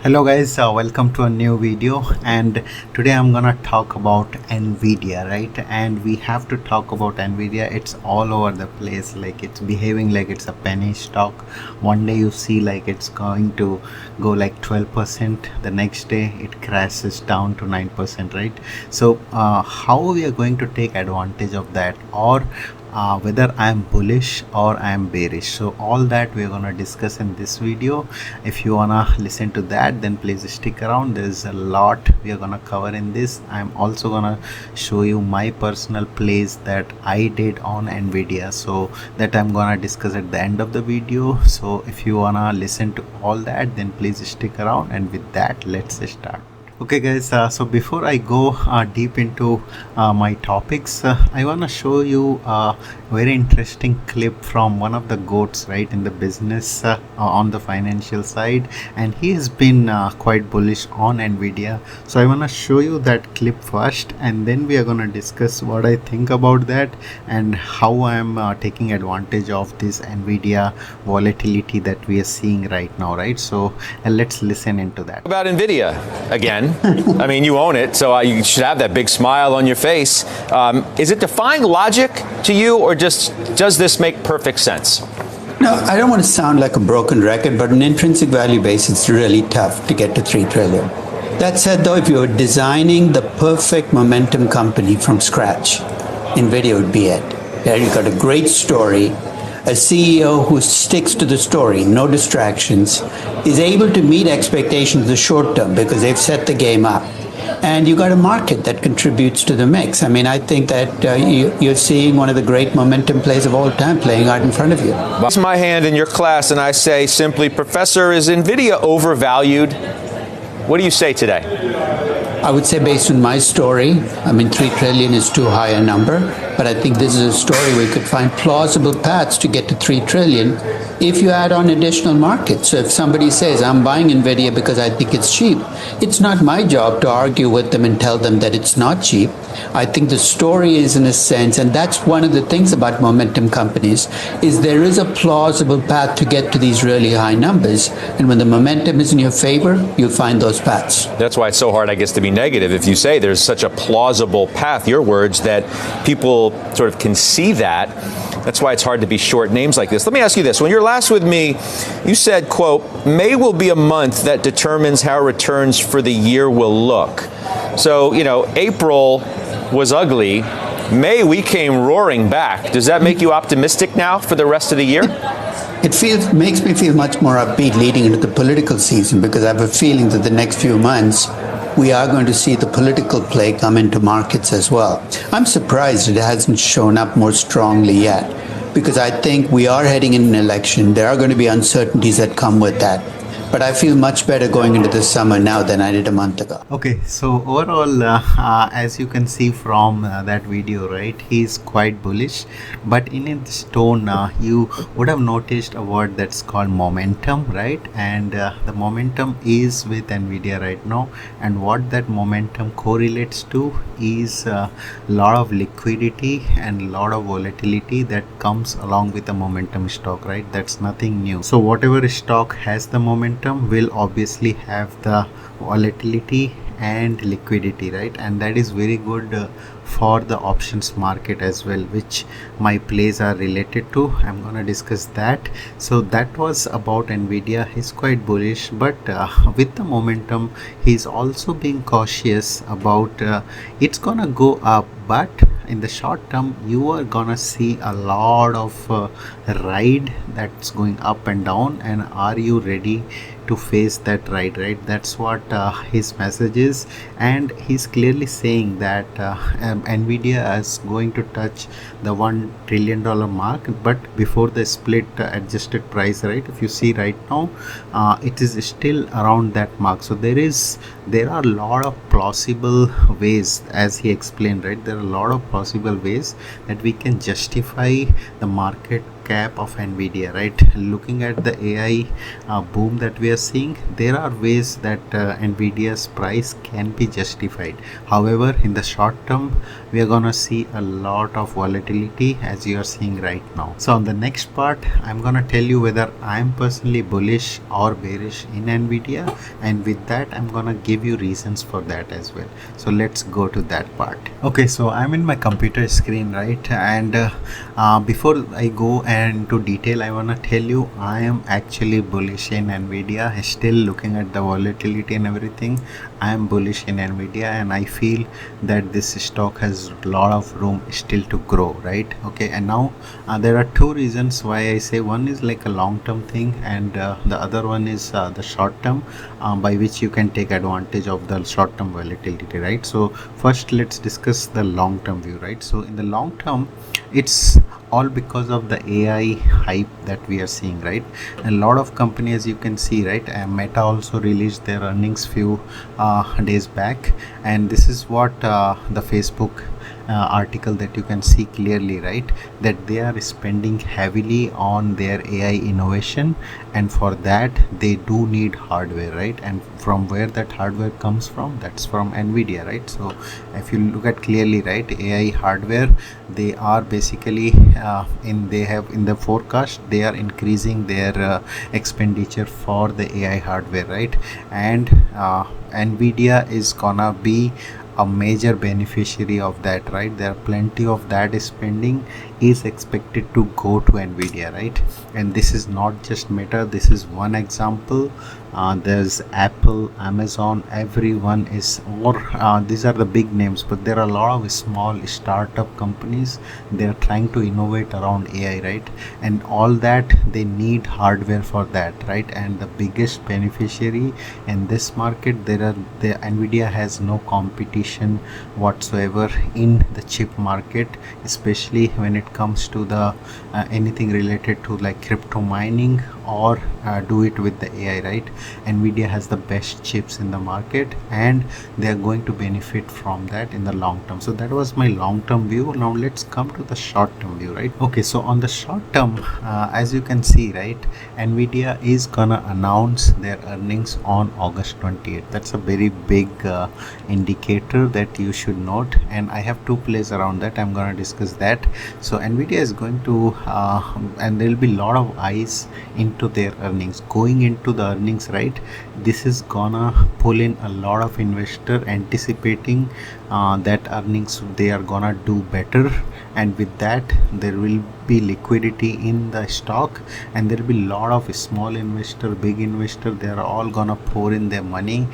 Hello guys, welcome to a new video, and today I'm gonna talk about Nvidia, right? And we have to talk about Nvidia. It's all over the place, like it's behaving like it's a penny stock. One day you see like it's going to go like 12%, the next day it crashes down to 9%, right? So how we are going to take advantage of that, or whether I am bullish or I am bearish. So all that we're gonna discuss in this video. If you wanna listen to that, then please stick around. There's a lot we are gonna cover in this. I'm also gonna show you my personal plays that I did on Nvidia, so that I'm gonna discuss at the end of the video. So if you wanna listen to all that, then please stick around, and with that, let's start. Okay guys, so before I go deep into my topics, I want to show you a very interesting clip from one of the goats, right, in the business on the financial side, and he has been quite bullish on Nvidia. So I want to show you that clip first, and then we are going to discuss what I think about that and how I am taking advantage of this Nvidia volatility that we are seeing right now, right? So let's listen into that. About Nvidia again. I mean, you own it, so you should have that big smile on your face. Is it defying logic to you, or just does this make perfect sense? No, I don't want to sound like a broken record, but on an intrinsic value basis, it's really tough to get to 3 trillion. That said, though, if you were designing the perfect momentum company from scratch, Nvidia would be it. There you've got a great story, a CEO who sticks to the story, no distractions, is able to meet expectations in the short term because they've set the game up. And you got a market that contributes to the mix. I mean, I think that you're seeing one of the great momentum plays of all time playing out in front of you. I raise my hand in your class and I say simply, Professor, is Nvidia overvalued? What do you say today? I would say based on my story, I mean, 3 trillion is too high a number, but I think this is a story where you could find plausible paths to get to 3 trillion if you add on additional markets. So if somebody says, I'm buying Nvidia because I think it's cheap, it's not my job to argue with them and tell them that it's not cheap. I think the story is, in a sense, and that's one of the things about momentum companies, is there is a plausible path to get to these really high numbers. And when the momentum is in your favor, you'll find those paths. That's why it's so hard, I guess, to be negative. If you say there's such a plausible path, your words, that people sort of can see that, that's why it's hard to be short names like this. Let me ask you this. When you're last with me, you said, quote, May will be a month that determines how returns for the year will look. So, April was ugly. May, we came roaring back. Does that make you optimistic now for the rest of the year? It makes me feel much more upbeat leading into the political season, because I have a feeling that the next few months we are going to see the political play come into markets as well. I'm surprised it hasn't shown up more strongly yet, because I think we are heading in an election. There are going to be uncertainties that come with that. But I feel much better going into the summer now than I did a month ago. Okay, so overall, as you can see from that video, right, he's quite bullish, but in his tone, you would have noticed a word that's called momentum, right? And the momentum is with Nvidia right now, and what that momentum correlates to is a lot of liquidity and a lot of volatility that comes along with a momentum stock, right? That's nothing new. So whatever stock has the momentum will obviously have the volatility and liquidity, right? And that is very good for the options market as well, which my plays are related to. I'm gonna discuss that. So that was about Nvidia. He's quite bullish, but with the momentum, he's also being cautious about it's gonna go up, but in the short term you are gonna see a lot of ride that's going up and down, and are you ready to face that ride, right? That's what his message is, and he's clearly saying that Nvidia is going to touch the $1 trillion mark, but before the split adjusted price, right? If you see right now, it is still around that mark. So there are a lot of plausible ways, as he explained, right? There are a lot of possible ways that we can justify the market cap of Nvidia, right? Looking at the AI boom that we are seeing, there are ways that Nvidia's price can be justified. However, in the short term, we are gonna see a lot of volatility as you are seeing right now. So on the next part, I'm gonna tell you whether I'm personally bullish or bearish in Nvidia, and with that I'm gonna give you reasons for that as well. So let's go to that part. Okay, so I'm in my computer screen, right? And before I go into detail, I wanna tell you I am actually bullish in Nvidia. Still looking at the volatility and everything, I am bullish in Nvidia, and I feel that this stock has a lot of room still to grow, right? Okay, and now there are two reasons why I say one is like a long-term thing, and the other one is the short-term, by which you can take advantage of the short-term volatility, right? So first, let's discuss the long-term view, right? So in the long term, it's all because of the AI hype that we are seeing, right? A lot of companies, you can see, right? Meta also released their earnings few days back, and this is what the Facebook article that you can see clearly, right? That they are spending heavily on their AI innovation, and for that they do need hardware, right? And from where that hardware comes from, that's from Nvidia, right? So if you look at clearly, right, AI hardware, they are basically they have in the forecast, they are increasing their expenditure for the AI hardware, right? And Nvidia is gonna be a major beneficiary of that, right? There are plenty of that spending is expected to go to Nvidia, right? And this is not just Meta, this is one example. There's Apple, Amazon, everyone is, or these are the big names, but there are a lot of small startup companies. They are trying to innovate around AI, right? And all that, they need hardware for that, right? And the biggest beneficiary in this market, the Nvidia has no competition whatsoever in the chip market, especially when it comes to the anything related to like crypto mining or do it with the AI, right? Nvidia has the best chips in the market, and they are going to benefit from that in the long term. So that was my long term view. Now let's come to the short term view, right? Okay, so on the short term, as you can see, right, Nvidia is gonna announce their earnings on August 28th. That's a very big indicator that you should note, and I have two plays around that. I'm gonna discuss that. So Nvidia is going to and there will be a lot of eyes into their earnings going into the earnings, right? This is gonna pull in a lot of investor anticipating that earnings they are gonna do better, and with that there will be liquidity in the stock, and there will be a lot of small investor, big investor, they are all gonna pour in their money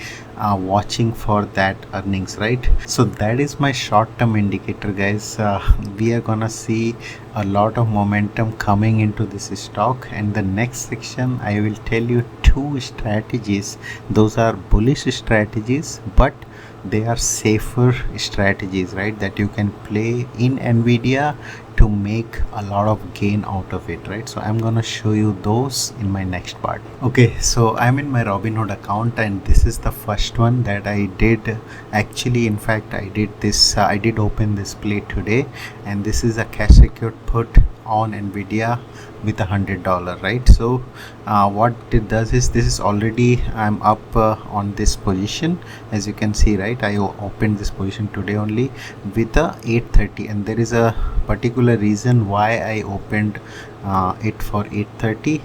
watching for that earnings, right? So that is my short-term indicator, guys. We are gonna see a lot of momentum coming into this stock, and the next section I will tell you two strategies. Those are bullish strategies, but they are safer strategies, right, that you can play in Nvidia to make a lot of gain out of it, right? So I'm gonna show you those in my next part. Okay, so I'm in my Robinhood account, and this is the first one that I did. Actually, in fact, I did open this play today, and this is a cash secured put on Nvidia with $100, right? So what it does is, this is already, I'm up on this position, as you can see, right? I opened this position today only with a 830, and there is a particular reason why I opened it for 830.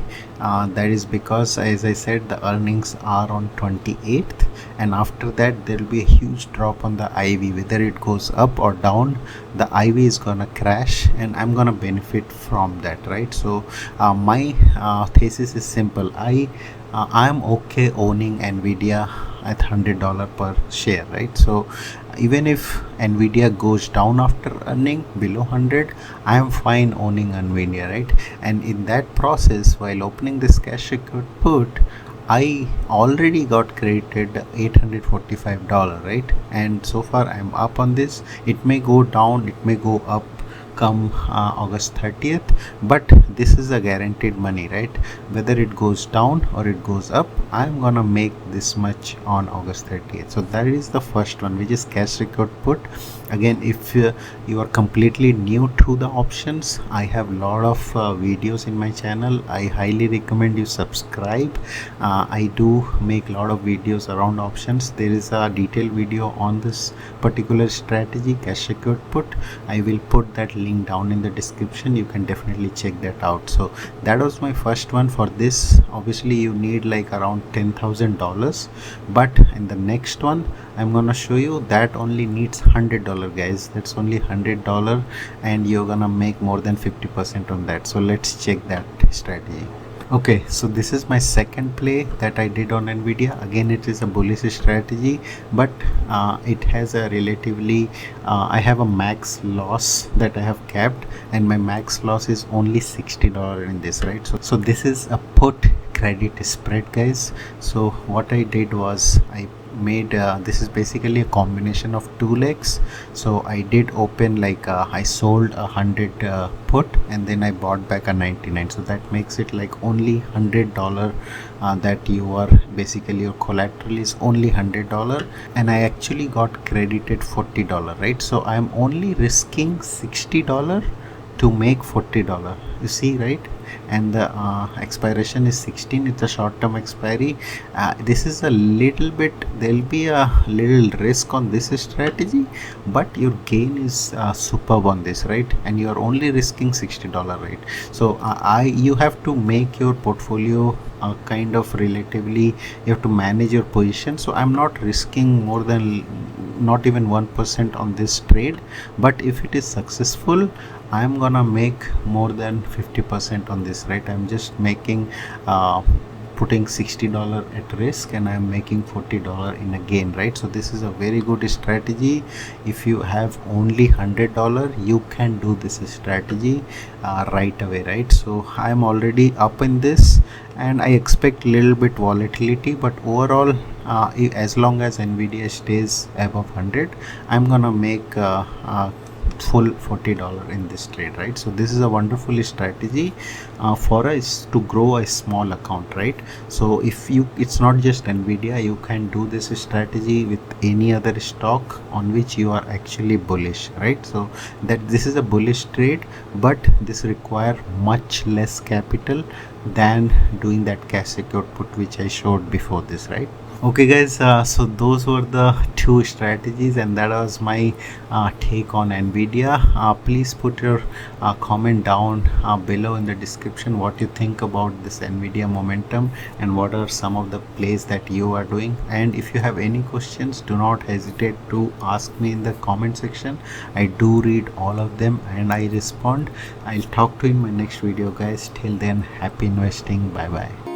That is because, as I said, the earnings are on 28th, and after that there will be a huge drop on the IV. Whether it goes up or down, the IV is gonna crash, and I'm gonna benefit from that, right? So my thesis is simple. I'm okay owning Nvidia at $100 per share, right? So even if Nvidia goes down after earning below 100, I am fine owning Nvidia, right? And in that process, while opening this cash secured put, I already got credited $845, right? And so far I'm up on this. It may go down, it may go up come August 30th, but this is a guaranteed money, right? Whether it goes down or it goes up, I'm gonna make this much on August 30th. So that is the first one, which is cash secured put. Again, if you are completely new to the options, I have a lot of videos in my channel. I highly recommend you subscribe. I do make a lot of videos around options. There is a detailed video on this particular strategy, cash secured put. I will put that link down in the description. You can definitely check that out. So that was my first one. For this, obviously you need like around $10,000, but in the next one I'm gonna show you that only needs $100, guys. That's only $100, and you're gonna make more than 50% on that. So let's check that strategy. Okay, so this is my second play that I did on Nvidia. Again, it is a bullish strategy, but it has a relatively I have a max loss that I have capped, and my max loss is only $60 in this, right? So this is a put credit spread, guys. So what I did was I made this is basically a combination of two legs. So I did open like I sold 100 put, and then I bought back a 99. So that makes it like only $100 that you are basically, your collateral is only $100, and I actually got credited $40, right? So I'm only risking $60 to make $40, you see, right? And the expiration is 16. It's a short-term expiry. This is a little bit, there'll be a little risk on this strategy, but your gain is superb on this, right? And you're only risking $60, right? So you have to make your portfolio kind of relatively, you have to manage your position. So I'm not risking more than not even 1% on this trade, but if it is successful, I'm gonna make more than 50% on this, right? I'm just making putting $60 at risk, and I'm making $40 in a gain, right? So this is a very good strategy. If you have only $100, you can do this strategy right away, right? So I'm already up in this, and I expect little bit volatility, but overall as long as Nvidia stays above 100, I'm gonna make full $40 in this trade, right? So this is a wonderful strategy for us to grow a small account, right? So if you, it's not just Nvidia, you can do this strategy with any other stock on which you are actually bullish, right? So that this is a bullish trade, but this require much less capital than doing that cash secured put which I showed before this, right? Okay guys, so those were the two strategies, and that was my take on Nvidia. Please put your comment down below in the description what you think about this Nvidia momentum, and what are some of the plays that you are doing. And if you have any questions, do not hesitate to ask me in the comment section. I do read all of them and I respond. I'll talk to you in my next video, guys. Till then, happy investing. Bye bye.